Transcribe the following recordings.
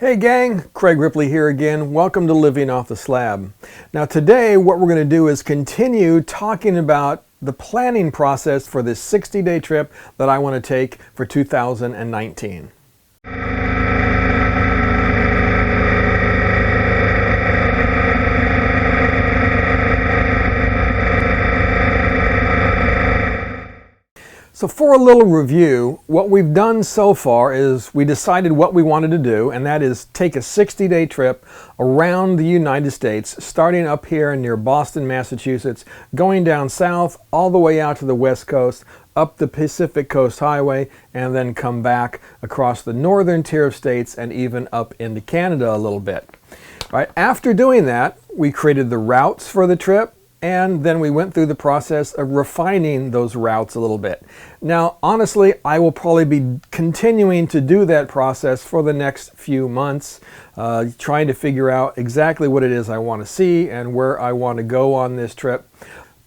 Hey gang, Craig Ripley here again. Welcome to Living Off the Slab. Now today what we're going to do is continue talking about the planning process for this 60-day trip that I want to take for 2019. So for a little review, what we've done so far is we decided what we wanted to do, and that is take a 60-day trip around the United States, starting up here near Boston, Massachusetts, going down south all the way out to the West Coast, up the Pacific Coast Highway, and then come back across the northern tier of states and even up into Canada a little bit. All right, after doing that, we created the routes for the trip, and then we went through the process of refining those routes a little bit. Now, honestly, I will probably be continuing to do that process for the next few months, trying to figure out exactly what it is I want to see and where I want to go on this trip.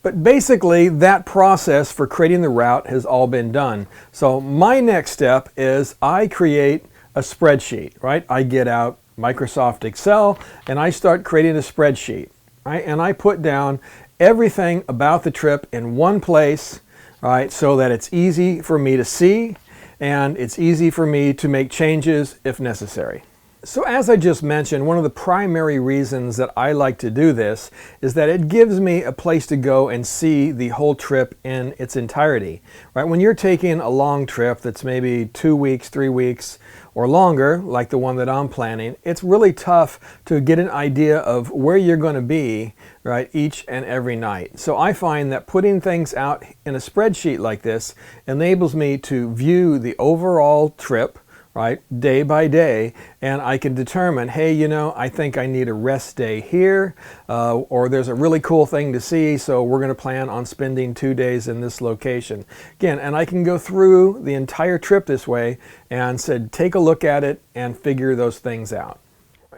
But basically, that process for creating the route has all been done. So my next step is I create a spreadsheet, right? I get out Microsoft Excel and I start creating a spreadsheet, right? And I put down everything about the trip in one place, right, so that it's easy for me to see and it's easy for me to make changes if necessary. So as I just mentioned, one of the primary reasons that I like to do this is that it gives me a place to go and see the whole trip in its entirety. Right? When you're taking a long trip that's maybe 2 weeks, 3 weeks, or longer, like the one that I'm planning, it's really tough to get an idea of where you're going to be, right, each and every night. So I find that putting things out in a spreadsheet like this enables me to view the overall trip, right, day by day, and I can determine, hey, you know, I think I need a rest day here, or there's a really cool thing to see, so we're going to plan on spending 2 days in this location. Again, and I can go through the entire trip this way and said, take a look at it and figure those things out.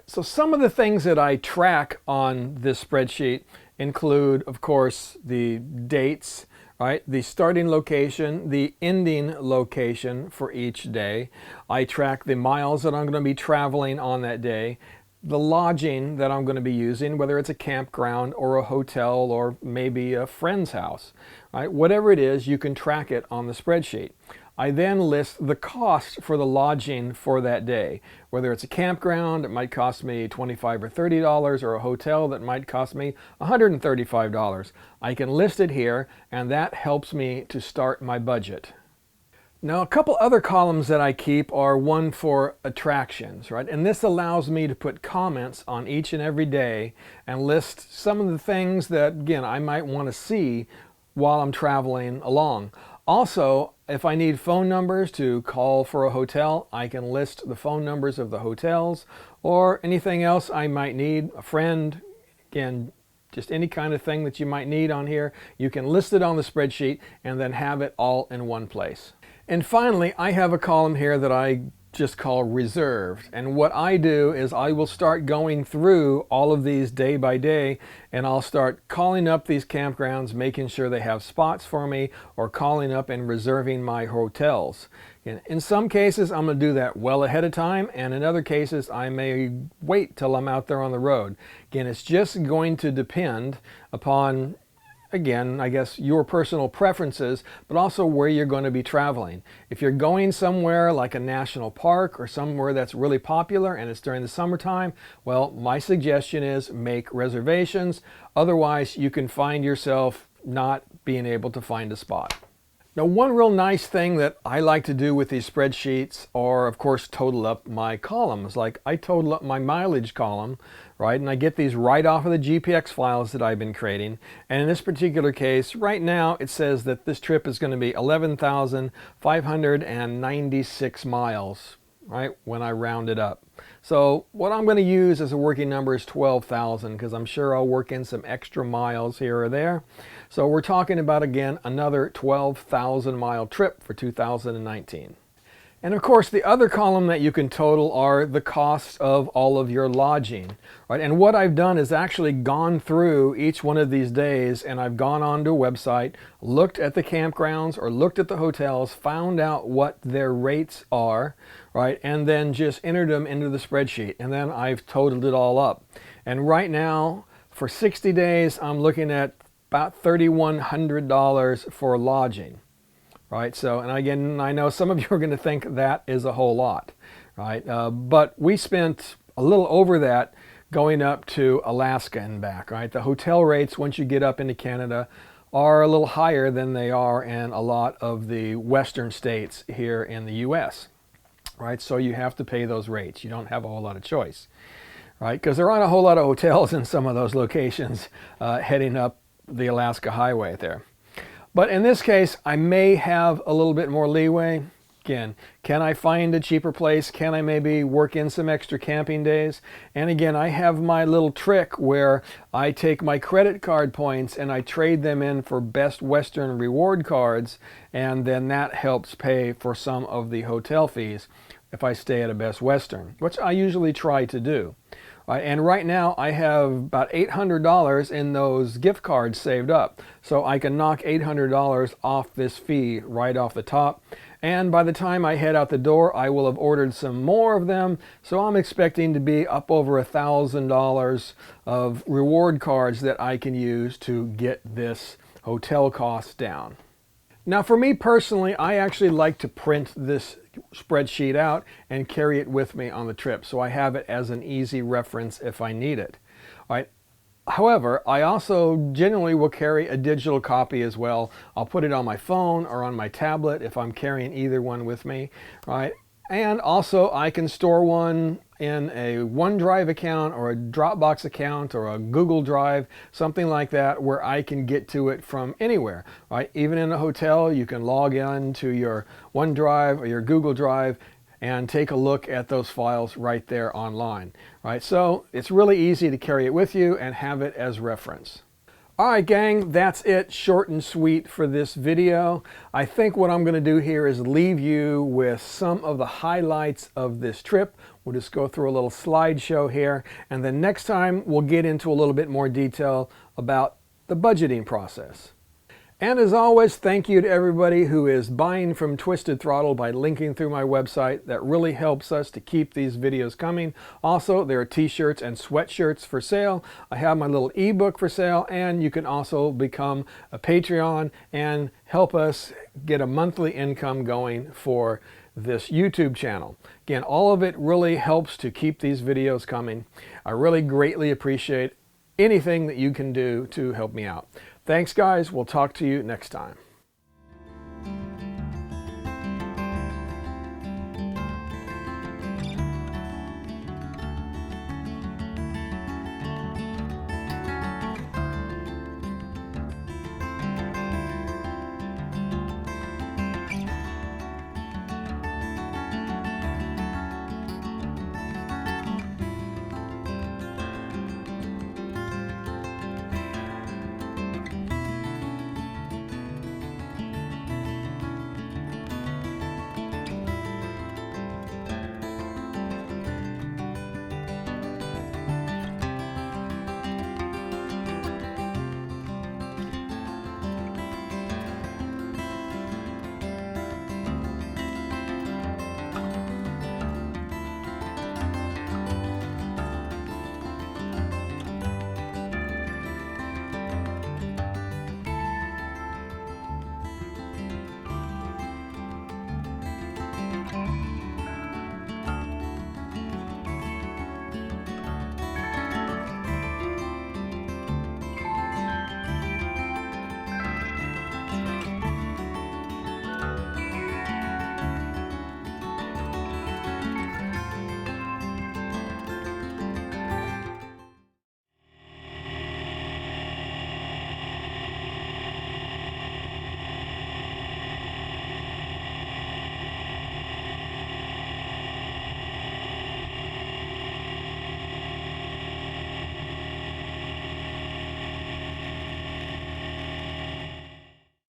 So some of the things that I track on this spreadsheet include, of course, the dates, right? The starting location, the ending location for each day. I track the miles that I'm going to be traveling on that day, the lodging that I'm going to be using, whether it's a campground or a hotel or maybe a friend's house, right? Whatever it is, you can track it on the spreadsheet. I then list the cost for the lodging for that day. Whether it's a campground, it might cost me $25 or $30, or a hotel that might cost me $135. I can list it here, and that helps me to start my budget. Now, a couple other columns that I keep are one for attractions, right? And this allows me to put comments on each and every day and list some of the things that, again, I might want to see while I'm traveling along. Also, if I need phone numbers to call for a hotel, I can list the phone numbers of the hotels or anything else I might need, a friend, again, just any kind of thing that you might need on here. You can list it on the spreadsheet and then have it all in one place. And finally, I have a column here that I just call reserved. And what I do is I will start going through all of these day by day, and I'll start calling up these campgrounds, making sure they have spots for me, or calling up and reserving my hotels. In some cases, I'm going to do that well ahead of time, and in other cases, I may wait till I'm out there on the road. Again, it's just going to depend upon, again, I guess your personal preferences, but also where you're going to be traveling. If you're going somewhere like a national park or somewhere that's really popular and it's during the summertime, well, my suggestion is make reservations. Otherwise, you can find yourself not being able to find a spot. Now, one real nice thing that I like to do with these spreadsheets are, of course, total up my columns. Like I total up my mileage column, right? And I get these right off of the GPX files that I've been creating. And in this particular case, right now, it says that this trip is going to be 11,596 miles, right? When I round it up. So what I'm going to use as a working number is 12,000 because I'm sure I'll work in some extra miles here or there. So we're talking about, again, another 12,000 mile trip for 2019. And of course, the other column that you can total are the costs of all of your lodging, right? And what I've done is actually gone through each one of these days, and I've gone onto a website, looked at the campgrounds or looked at the hotels, found out what their rates are, right? And then just entered them into the spreadsheet. And then I've totaled it all up. And right now, for 60 days, I'm looking at about $3,100 for lodging. Right, so, and again, I know some of you are going to think that is a whole lot, right? But we spent a little over that going up to Alaska and back, right? The hotel rates, once you get up into Canada, are a little higher than they are in a lot of the western states here in the U.S., right? So you have to pay those rates. You don't have a whole lot of choice, right? Because there aren't a whole lot of hotels in some of those locations heading up the Alaska highway there. But in this case, I may have a little bit more leeway. Again, can I find a cheaper place? Can I maybe work in some extra camping days? And again, I have my little trick where I take my credit card points and I trade them in for Best Western reward cards, and then that helps pay for some of the hotel fees if I stay at a Best Western, which I usually try to do. And right now I have about $800 in those gift cards saved up. So I can knock $800 off this fee right off the top. And by the time I head out the door, I will have ordered some more of them. So I'm expecting to be up over $1,000 of reward cards that I can use to get this hotel cost down. Now for me personally, I actually like to print this spreadsheet out and carry it with me on the trip, so I have it as an easy reference if I need it. All right. However, I also generally will carry a digital copy as well. I'll put it on my phone or on my tablet if I'm carrying either one with me, right? And also I can store one in a OneDrive account or a Dropbox account or a Google Drive, something like that, where I can get to it from anywhere, right? Even in a hotel, you can log in to your OneDrive or your Google Drive and take a look at those files right there online, right? So it's really easy to carry it with you and have it as reference. All right, gang, that's it. Short and sweet for this video. I think what I'm going to do here is leave you with some of the highlights of this trip. We'll just go through a little slideshow here, and then next time we'll get into a little bit more detail about the budgeting process. And as always, thank you to everybody who is buying from Twisted Throttle by linking through my website. That really helps us to keep these videos coming. Also, there are t-shirts and sweatshirts for sale. I have my little ebook for sale, and you can also become a Patreon and help us get a monthly income going for this YouTube channel. Again, all of it really helps to keep these videos coming. I really greatly appreciate anything that you can do to help me out. Thanks, guys. We'll talk to you next time.